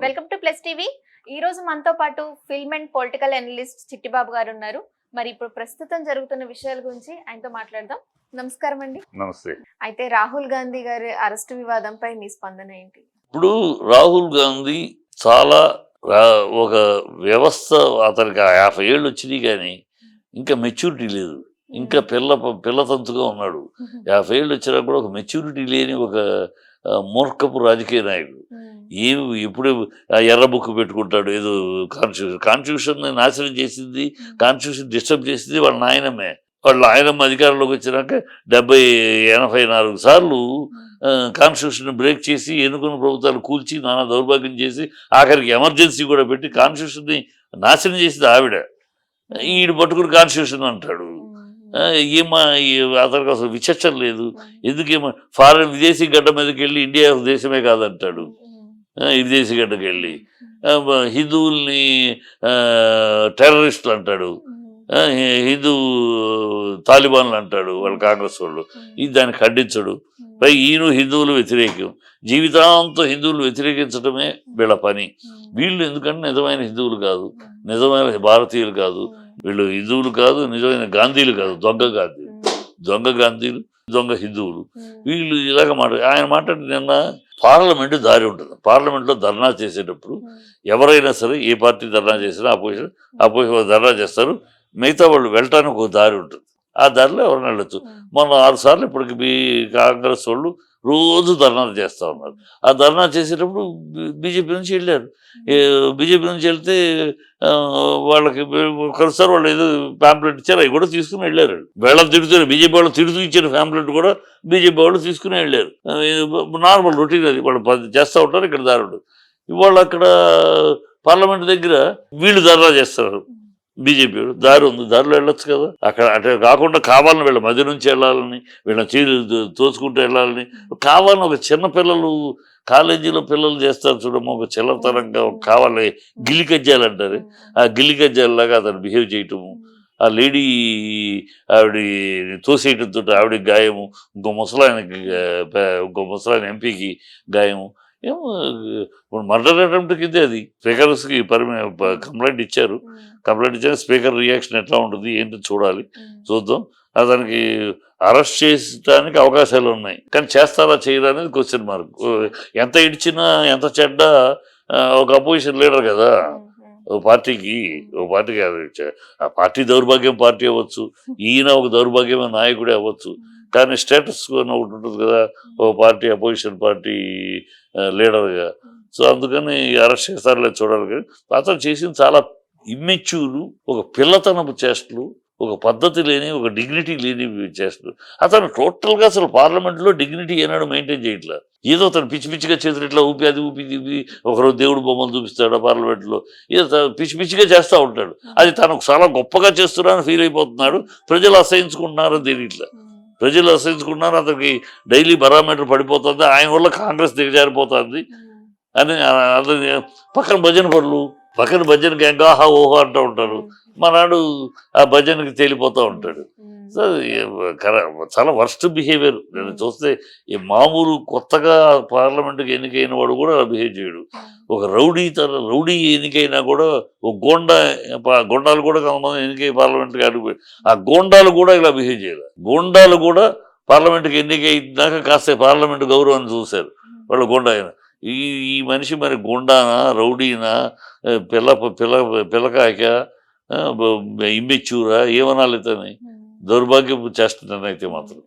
Welcome to plus TV. ఈ రోజు మనతో పాటు film and political analyst Chittibabu గారు ఉన్నారు. మరి ఇప్పుడు ప్రస్తుతం జరుగుతున్న విషయాల గురించి ఆయనతో మాట్లాడదాం. నమస్కారం అండి. నమస్తే. అయితే రాహుల్ గాంధీ గారి అరెస్టు వివాదంపై మీ స్పందన ఏంటి? ఇప్పుడు రాహుల్ గాంధీ చాలా ఒక వ్యవస్థ, అతనికి 50 ఏళ్ళు వచ్చినాయి కానీ ఇంకా మెచ్యూరిటీ లేదు, ఇంకా పిల్లతంతుగా ఉన్నాడు. 50 ఏళ్ళు వచ్చినా కూడా ఒక మెచ్యూరిటీ లేని ఒక మూర్ఖపు రాజకీయ నాయకుడు. ఎప్పుడు ఎర్ర బుక్ పెట్టుకుంటాడు, ఏదో కాన్స్టిట్యూషన్ నాశనం చేసింది, కాన్స్టిట్యూషన్ డిస్టర్బ్ చేసింది వాళ్ళ నాయనమ్మే. వాళ్ళ ఆయనమ్మ అధికారంలోకి వచ్చినాక 84 సార్లు కాన్స్టిట్యూషన్ బ్రేక్ చేసి ఎన్నుకున్న ప్రభుత్వాలు కూల్చి నానా దౌర్భాగ్యం చేసి ఆఖరికి ఎమర్జెన్సీ కూడా పెట్టి కాన్స్టిట్యూషన్ని నాశనం చేసింది ఆవిడ. ఈడు పట్టుకుని కాన్స్టిట్యూషన్ అంటాడు. అతనికి అసలు విచక్షణ లేదు. ఎందుకేమో విదేశీ గడ్డ మీదకి వెళ్ళి ఇండియా దేశమే కాదంటాడు. విదేశీ గడ్డకి వెళ్ళి హిందువుల్ని టెర్రరిస్టులు అంటాడు, హిందూ తాలిబాన్లు అంటాడు వాళ్ళ కాంగ్రెస్ వాళ్ళు. ఇది దాన్ని ఖండించడు. పై ఈయన హిందువులు వ్యతిరేకం, జీవితాంతం హిందువులు వ్యతిరేకించడమే వీళ్ళ పని. వీళ్ళు ఎందుకంటే నిజమైన హిందువులు కాదు, నిజమైన భారతీయులు కాదు, వీళ్ళు హిందువులు కాదు, నిజమైన గాంధీలు కాదు, దొంగ గాంధీలు, దొంగ హిందువులు. వీళ్ళు ఇలాగ ఆయన మాట్లాడి నిన్న పార్లమెంటు దారి ఉంటుంది. పార్లమెంట్లో ధర్నా చేసేటప్పుడు ఎవరైనా సరే ఏ పార్టీ ధర్నా చేసినా అపోజిషన్ ధర్నా చేస్తారు, మిగతా వాళ్ళు వెళ్ళటానికి ఒక దారి ఉంటుంది. ఆ దారిలో ఎవరైనా వెళ్ళొచ్చు. మొన్న 6 సార్లు ఇప్పటికి కాంగ్రెస్ వాళ్ళు రోజు ధర్నాలు చేస్తూ ఉన్నారు. ఆ ధర్నా చేసేటప్పుడు బీజేపీ నుంచి వెళ్ళారు. బీజేపీ నుంచి వెళ్తే వాళ్ళకి ఒకసారి వాళ్ళు ఏదో ప్యాంప్లెట్ ఇచ్చారు, అవి కూడా తీసుకుని వెళ్ళారు. వీళ్ళని తిడుతున్నారు, బీజేపీ వాళ్ళు తిడుతూ ఇచ్చిన ప్యాంప్లెట్ కూడా బీజేపీ వాళ్ళు తీసుకుని వెళ్ళారు. నార్మల్ రొటీన్ అది, వాళ్ళు చేస్తూ ఉంటారు. ఇక్కడ దారి ఉంటుంది. ఇవాళ అక్కడ పార్లమెంట్ దగ్గర వీళ్ళు ధర్నా చేస్తారు. బీజేపీ దారి ఉంది, దారిలో వెళ్ళొచ్చు కదా. అక్కడ అంటే కాకుండా కావాలని వీళ్ళ మధ్య నుంచి వెళ్ళాలని, వీళ్ళ చీలు తోచుకుంటూ వెళ్ళాలని కావాలని ఒక చిన్న పిల్లలు కాలేజీలో పిల్లలు చేస్తారు చూడమ్మా, ఒక చిల్లతనంగా కావాలి గిల్లికజ్జాలు అంటారు. ఆ గిల్లికజ్జాలలాగా అతను బిహేవ్ చేయటము, ఆ లేడీ ఆవిడ తోసేయటంతో ఆవిడకి గాయము, ఇంకో ముసలాయన ఎంపీకి గాయము. ఏమో ఇప్పుడు మర్డర్ అటెంప్ట్ కిందే అది. స్పీకర్స్కి కంప్లైంట్ ఇచ్చారు. స్పీకర్ రియాక్షన్ ఎట్లా ఉంటుంది ఏంటో చూద్దాం. అతనికి అరెస్ట్ చేయడానికి అవకాశాలు ఉన్నాయి, కానీ చేస్తారా చేయరా అనేది క్వశ్చన్ మార్క్. ఎంత ఇడిచినా ఎంత చెడ్డ ఒక అపోజిషన్ లీడర్ కదా ఓ పార్టీకి ఆ పార్టీ దౌర్భాగ్యం పార్టీ అవ్వచ్చు, ఈయన ఒక దౌర్భాగ్యమైన నాయకుడే అవ్వచ్చు, కానీ స్టేటస్ ఒకటి ఉంటుంది కదా ఓ పార్టీ అపోజిషన్ పార్టీ లీడర్గా. సో అందుకని అరెస్ట్ చేస్తారులే చూడాలి. కానీ అతను చేసింది చాలా ఇమ్మెచ్యూరు, ఒక పిల్లతనపు చేష్టలు, ఒక పద్ధతి లేని, ఒక డిగ్నిటీ లేని చేష్టలు. అతను టోటల్గా అసలు పార్లమెంట్లో డిగ్నిటీ ఏనాడు మెయింటైన్ చేయట్లా. ఏదో అతను పిచ్చిగా చేతులు ఇట్లా ఊపి అది ఊపి ఒకరోజు దేవుడు బొమ్మలు చూపిస్తాడు పార్లమెంట్లో, ఏదో పిచ్చిగా చేస్తూ ఉంటాడు. అది తనకు చాలా గొప్పగా చేస్తున్నారని ఫీల్ అయిపోతున్నాడు. ప్రజలు అసహించుకుంటున్నారని తెలియట్లా. ప్రజలు అసహించుకుంటున్నారు. అతనికి డైలీ బరామీటర్ పడిపోతుంది, ఆయన వల్ల కాంగ్రెస్ దిగజారిపోతుంది అని అతని పక్కన భజన గ్యాంగ్ ఆహా ఓహో అంటూ ఉంటారు. మనాడు ఆ భజనకి తేలిపోతూ ఉంటాడు. సో చాలా వర్స్ట్ బిహేవియర్. నేను చూస్తే ఈ మామూలు కొత్తగా పార్లమెంటుకి ఎన్నికైన వాడు కూడా బిహేవ్ చేయడు. ఒక రౌడీ ఎన్నికైనా కూడా ఒక గోండాలు కూడా కొంతమంది ఎన్నికై పార్లమెంట్కి అడుగు, ఆ గోండాలు కూడా ఇలా బిహేవ్ చేయాలి. గోండాలు కూడా పార్లమెంట్కి ఎన్నికైనాక కాస్త పార్లమెంటు గౌరవాన్ని చూశారు వాళ్ళు. గోండా అయినా ఈ మనిషి మరి గోండానా, రౌడీనా, పిల్లకాయక, ఇమ్మెచ్యూరా, ఏమనాలి ఇతని దౌర్భాగ్యం చేస్తున్నాను అయితే మాత్రం.